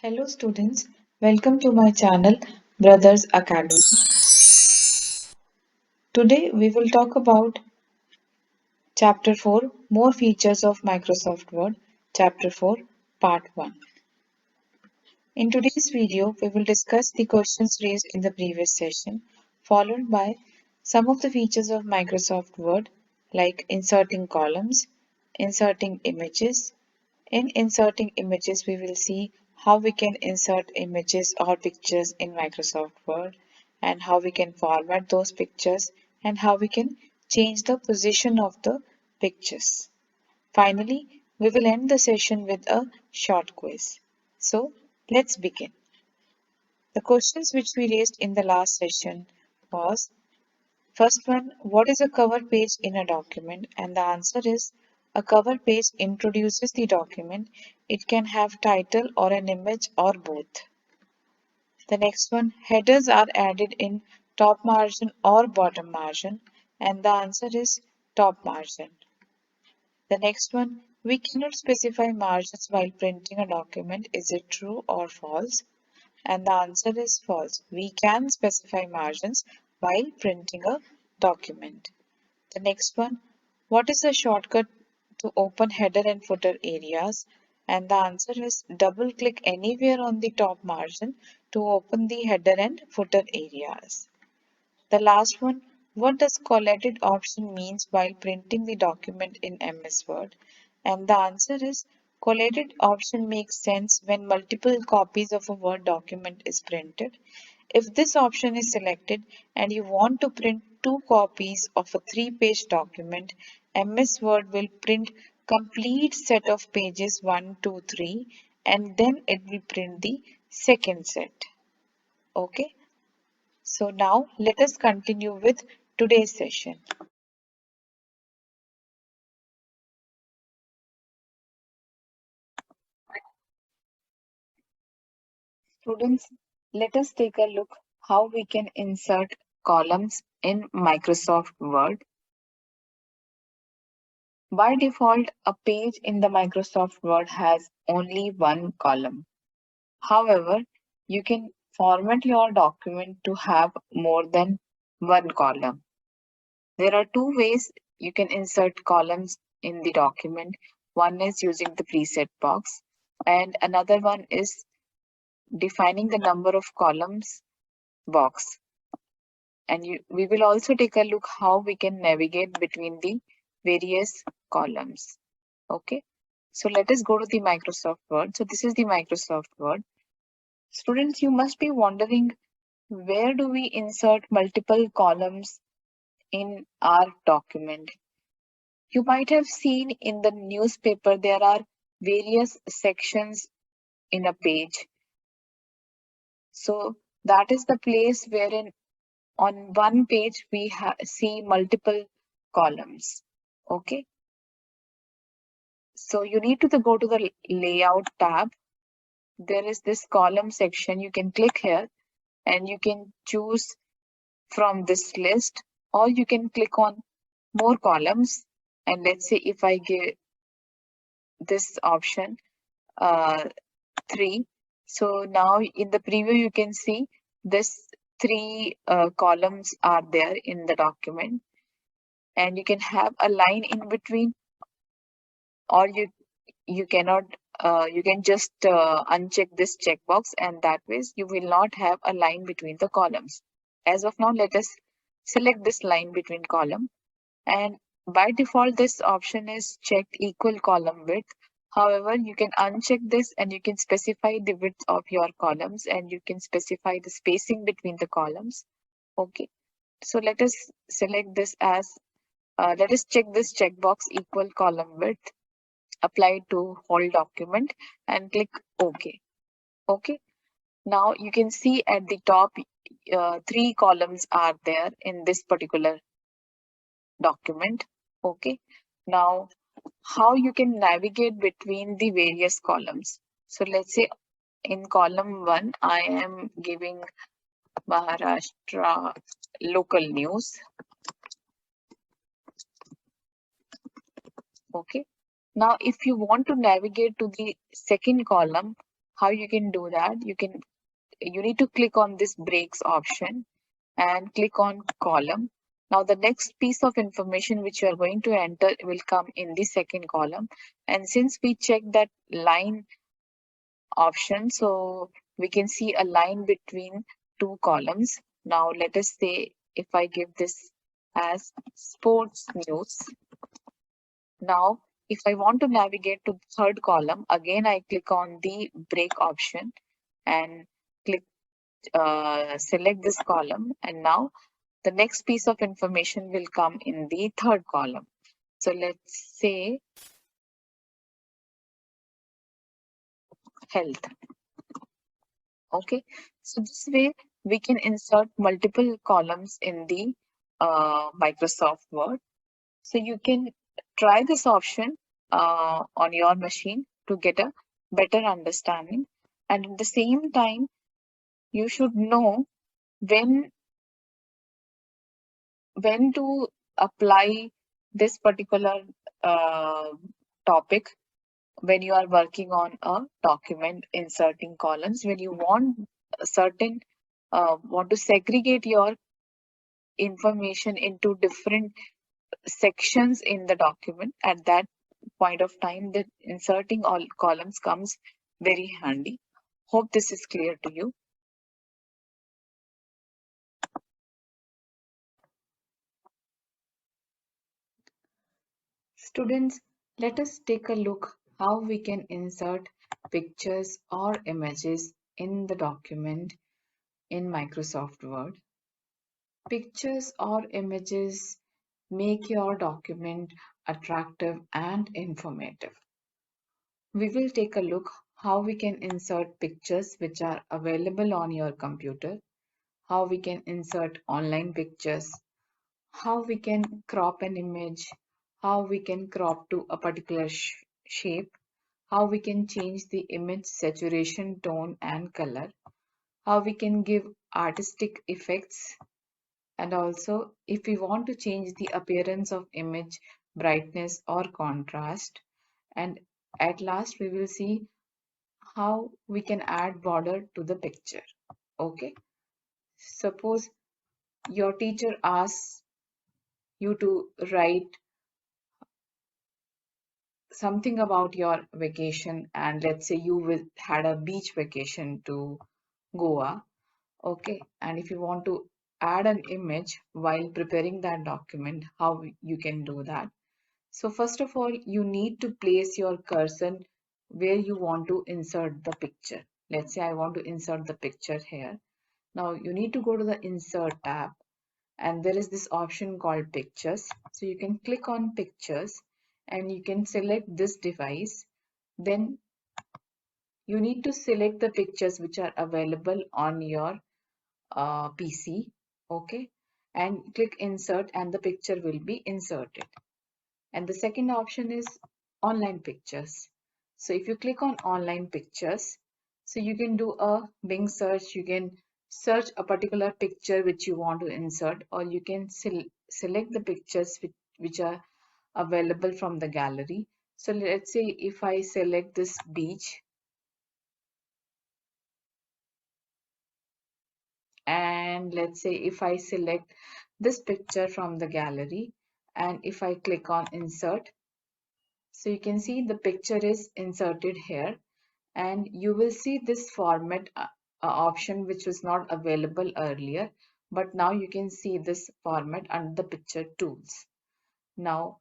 Hello students, welcome to my channel Brothers Academy. Today we will talk about Chapter 4 More Features of Microsoft Word, Chapter 4 Part 1. In today's video we will discuss the questions raised in the previous session, followed by some of the features of Microsoft Word like inserting columns, inserting images. In inserting images, we will see how we can insert images or pictures in Microsoft Word and how we can format those pictures and how we can change the position of the pictures. Finally, we will end the session with a short quiz. So, let's begin. The questions which we raised in the last session was first one, what is a cover page in a document? And the answer is a cover page introduces the document. It can have title or an image or both. The next one, headers are added in top margin or bottom margin. And the answer is top margin. The next one, we cannot specify margins while printing a document. Is it true or false? And the answer is false. We can specify margins while printing a document. The next one, what is the shortcut to open header and footer areas? And the answer is double click anywhere on the top margin to open the header and footer areas. The last one, what does collated option means while printing the document in MS Word? And the answer is collated option makes sense when multiple copies of a Word document is printed. If this option is selected and you want to print two copies of a three-page document, MS Word will print complete set of pages 1, 2, 3 and then it will print the second set. Okay. So now let us continue with today's session. Students, let us take a look how we can insert columns in Microsoft Word. By default, a page in the Microsoft Word has only one column. However, you can format your document to have more than one column. There are two ways you can insert columns in the document. One is using the preset box, and another one is defining the number of columns box. And we will also take a look how we can navigate between the various columns. Okay, so let us go to the Microsoft Word. So this is the Microsoft Word. Students, you must be wondering, where do we insert multiple columns in our document? You might have seen in the newspaper there are various sections in a page. So that is the place wherein on one page we see multiple columns. Okay. So you need to go to the layout tab. There is this column section. You can click here and you can choose from this list, or you can click on more columns. And let's say if I give this option 3. So now in the preview, you can see this 3 columns are there in the document, and you can have a line in between, or you cannot. You can just uncheck this checkbox, and that way you will not have a line between the columns. As of now, let us select this line between column, and by default, this option is checked equal column width. However, you can uncheck this and you can specify the width of your columns, and you can specify the spacing between the columns. Okay, so let us select this as, let us check this checkbox equal column width, apply to whole document and click OK. Okay, now you can see at the top, 3 columns are there in this particular document. Okay, now how you can navigate between the various columns. So let's say in column 1, I am giving Maharashtra local news. Okay. Now, if you want to navigate to the second column, how you can do that, you need to click on this breaks option and click on column. Now the next piece of information which you are going to enter will come in the second column. And since we checked that line option, so we can see a line between two columns. Now let us say if I give this as sports news. Now if I want to navigate to the third column, again I click on the break option and click select this column, and now the next piece of information will come in the third column. So let's say health. Okay, so this way we can insert multiple columns in the Microsoft Word. So you can try this option on your machine to get a better understanding. And at the same time, you should know when when to apply this particular uh, topic when you are working on a document inserting columns, when you want a certain want to segregate your information into different sections in the document. At that point of time, the inserting all columns comes very handy. Hope this is clear to you. Students, let us take a look how we can insert pictures or images in the document in Microsoft Word. Pictures or images make your document attractive and informative. We will take a look how we can insert pictures which are available on your computer, how we can insert online pictures, how we can crop an image, how we can crop to a particular shape, how we can change the image saturation, tone, and color, how we can give artistic effects, and also if we want to change the appearance of image, brightness, or contrast. And at last, we will see how we can add border to the picture. Okay, suppose your teacher asks you to write something about your vacation, and let's say had a beach vacation to Goa. Okay, and if you want to add an image while preparing that document, how you can do that? So first of all, you need to place your cursor where you want to insert the picture. Let's say I want to insert the picture here. Now you need to go to the insert tab, and there is this option called pictures. So you can click on pictures and you can select this device. Then you need to select the pictures which are available on your PC. Okay, and click insert and the picture will be inserted. And the second option is online pictures. So if you click on online pictures, so you can do a Bing search, you can search a particular picture which you want to insert, or you can select the pictures which are available from the gallery. So let's say if I select this beach, and let's say if I select this picture from the gallery, and if I click on insert, so you can see the picture is inserted here, and you will see this format option which was not available earlier, but now you can see this format under the picture tools. Now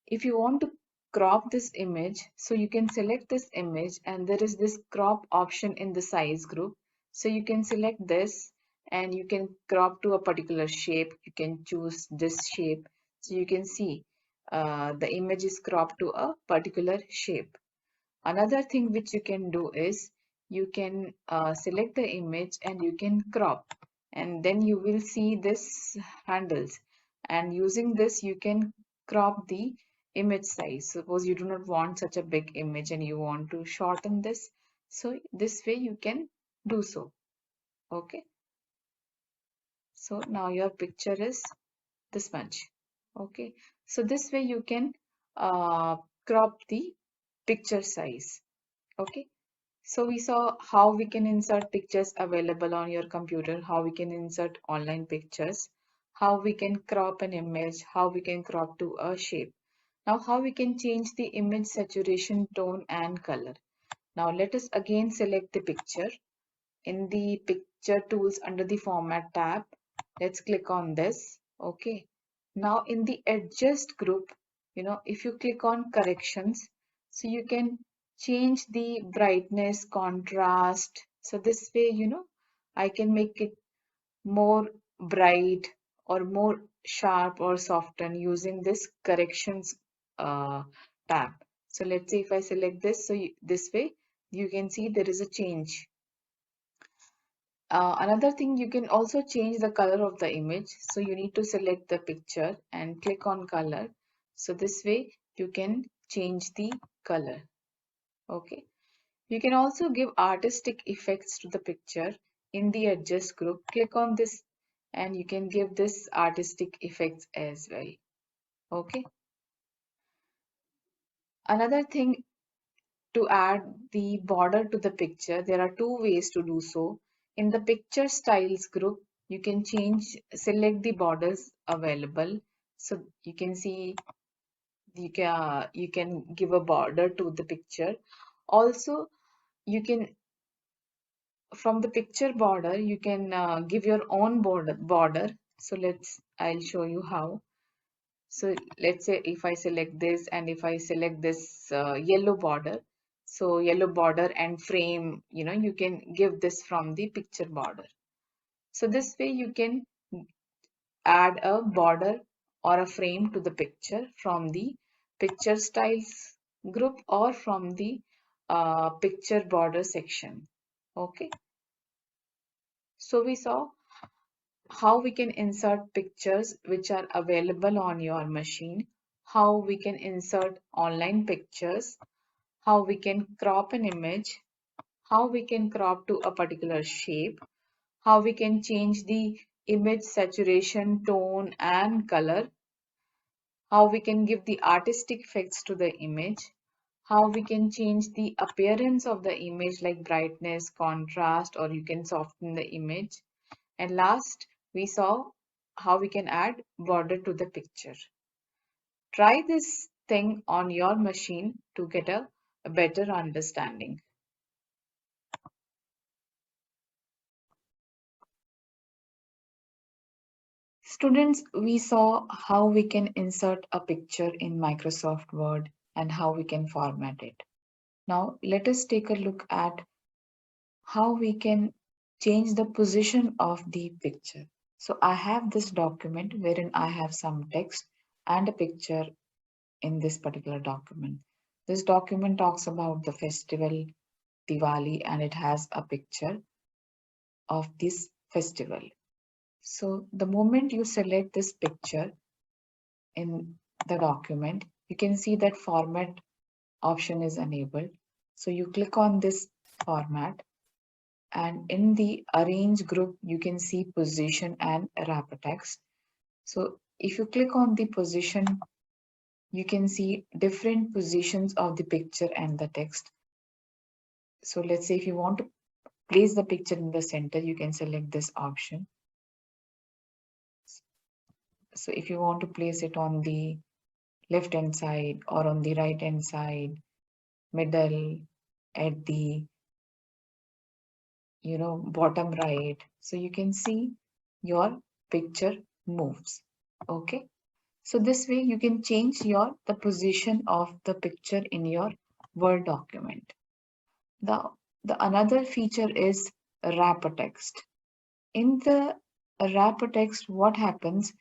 if you want to crop this image, so you can select this image, and there is this crop option in the size group. So you can select this and you can crop to a particular shape. You can choose this shape. So you can see the image is cropped to a particular shape. Another thing which you can do is you can select the image and you can crop, and then you will see this handles, and using this you can crop the image size. Suppose you do not want such a big image and you want to shorten this, so this way you can do so. Okay, so now your picture is this much. Okay, so this way you can crop the picture size. Okay, So we saw how we can insert pictures available on your computer, how we can insert online pictures, how we can crop an image, how we can crop to a shape. Now how we can change the image saturation, tone and color. Now let us again select the picture. In the picture tools under the format tab, let's click on this. Okay. Now in the adjust group, if you click on corrections, so you can change the brightness, contrast. So this way, I can make it more bright or more sharp or soften using this corrections tab. So let's say if I select this, so this way you can see there is a change. Another thing, you can also change the color of the image. So you need to select the picture and click on color. So this way you can change the color. Okay. You can also give artistic effects to the picture in the adjust group. Click on this and you can give this artistic effects as well. Okay. Another thing, to add the border to the picture, there are two ways to do so. In the picture styles group, you can select the borders available. So you can see you can give a border to the picture. Also, you can from the picture border you can give your own border. So I'll show you how. So let's say if I select this and if I select this yellow border, so yellow border and frame, you can give this from the picture border. So this way you can add a border or a frame to the picture from the picture styles group or from the picture border section. Okay. So we saw how we can insert pictures which are available on your machine, how we can insert online pictures, how we can crop an image, how we can crop to a particular shape, how we can change the image saturation, tone and color, how we can give the artistic effects to the image, how we can change the appearance of the image like brightness, contrast, or you can soften the image. And last, we saw how we can add border to the picture. Try this thing on your machine to get a better understanding. Students, we saw how we can insert a picture in Microsoft Word and how we can format it. Now, let us take a look at how we can change the position of the picture. So, I have this document wherein I have some text and a picture in this particular document. This document talks about the festival Diwali and it has a picture of this festival. So the moment you select this picture in the document, you can see that format option is enabled. So you click on this format and in the arrange group, you can see position and wrapper text. So if you click on the position, you can see different positions of the picture and the text. So let's say if you want to place the picture in the center, you can select this option. So if you want to place it on the left hand side or on the right hand side, middle, at the bottom right, so you can see your picture moves. Okay. So this way you can change the position of the picture in your Word document. The another feature is wrapper text. In the wrapper text, what happens?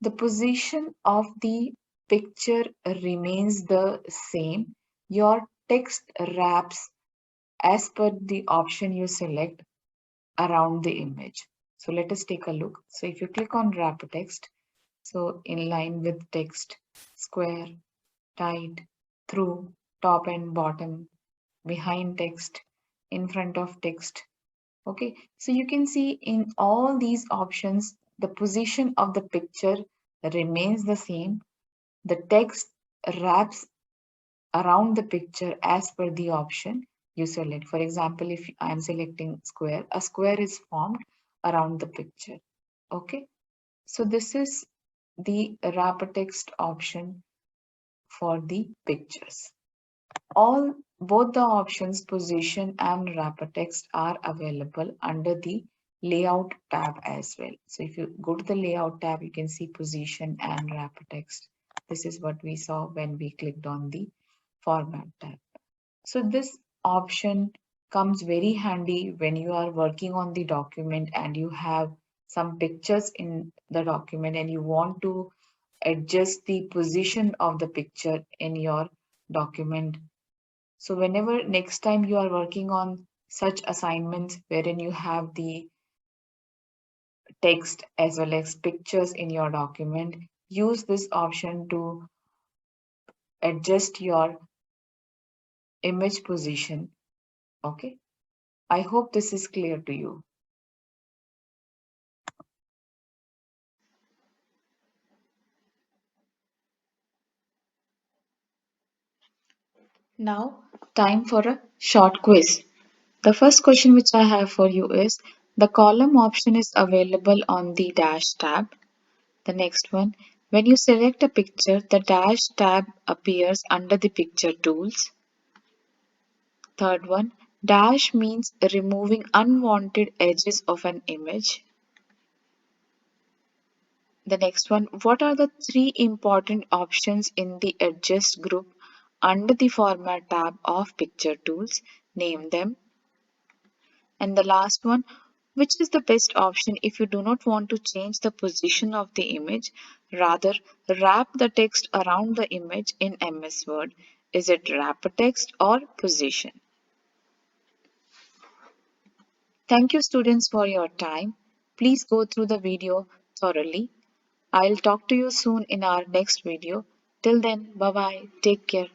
The position of the picture remains the same. Your text wraps as per the option you select around the image. So let us take a look. So if you click on wrapper text, so in line with text, square, tight, through, top and bottom, behind text, in front of text. Okay, so you can see in all these options, the position of the picture remains the same. The text wraps around the picture as per the option. you select. For example, if I am selecting square, a square is formed around the picture. Okay, so this is the wrapper text option for the pictures. All both the options position and wrapper text are available under the layout tab as well. So if you go to the layout tab, you can see position and wrapper text. This is what we saw when we clicked on the format tab. So this option comes very handy when you are working on the document and you have some pictures in the document and you want to adjust the position of the picture in your document. So whenever next time you are working on such assignments wherein you have the text as well as pictures in your document, use this option to adjust your image position. Okay, I hope this is clear to you. Now, time for a short quiz. The first question which I have for you is the column option is available on the dash tab. The next one, when you select a picture, the dash tab appears under the picture tools. Third one, dash means removing unwanted edges of an image. The next one, what are the three important options in the adjust group under the format tab of picture tools? Name them. And the last one, which is the best option if you do not want to change the position of the image, rather wrap the text around the image in MS Word? Is it wrapper text or position? Thank you students for your time. Please go through the video thoroughly. I'll talk to you soon in our next video. Till then, bye bye. Take care.